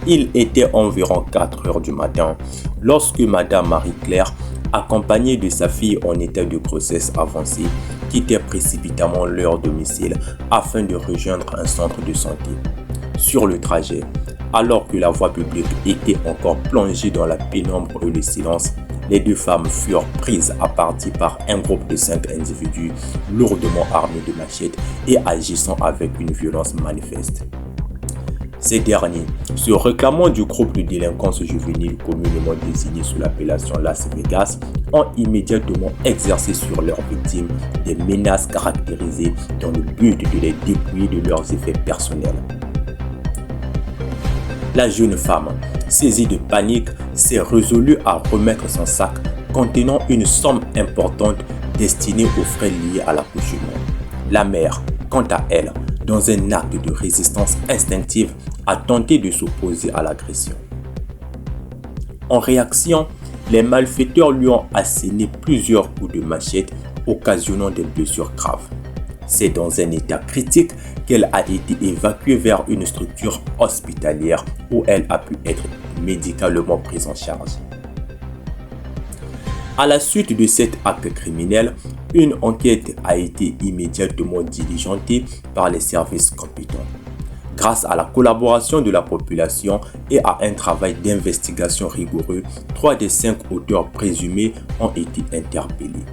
Il était environ 4 heures du matin lorsque Madame Marie-Claire, accompagnée de sa fille en état de grossesse avancée, quittait précipitamment leur domicile afin de rejoindre un centre de santé. Sur le trajet, alors que la voie publique était encore plongée dans la pénombre et le silence, les deux femmes furent prises à partie par un groupe de 5 individus lourdement armés de machettes et agissant avec une violence manifeste. Ces derniers, se réclamant du groupe de délinquance juvénile communément désigné sous l'appellation Las Vegas, ont immédiatement exercé sur leurs victimes des menaces caractérisées dans le but de les dépouiller de leurs effets personnels. La jeune femme, saisie de panique, s'est résolue à remettre son sac contenant une somme importante destinée aux frais liés à l'accouchement. La mère, quant à elle, dans un acte de résistance instinctive, a tenté de s'opposer à l'agression. En réaction, les malfaiteurs lui ont asséné plusieurs coups de machette, occasionnant des blessures graves. C'est dans un état critique qu'elle a été évacuée vers une structure hospitalière où elle a pu être médicalement prise en charge. À la suite de cet acte criminel, une enquête a été immédiatement diligentée par les services compétents. Grâce à la collaboration de la population et à un travail d'investigation rigoureux, 3 des 5 auteurs présumés ont été interpellés.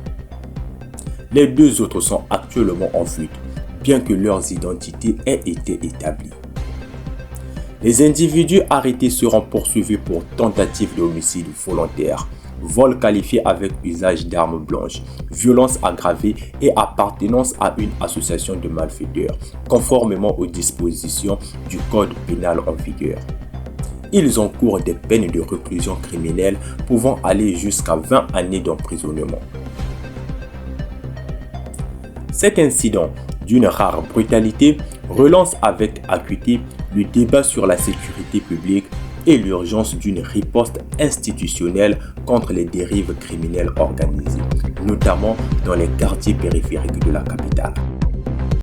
Les 2 autres sont actuellement en fuite, bien que leurs identités aient été établies. Les individus arrêtés seront poursuivis pour tentative d'homicide volontaire, vol qualifié avec usage d'armes blanches, violence aggravée et appartenance à une association de malfaiteurs, conformément aux dispositions du Code pénal en vigueur. Ils encourent des peines de réclusion criminelle pouvant aller jusqu'à 20 années d'emprisonnement. Cet incident, d'une rare brutalité, relance avec acuité le débat sur la sécurité publique et l'urgence d'une riposte institutionnelle contre les dérives criminelles organisées, notamment dans les quartiers périphériques de la capitale.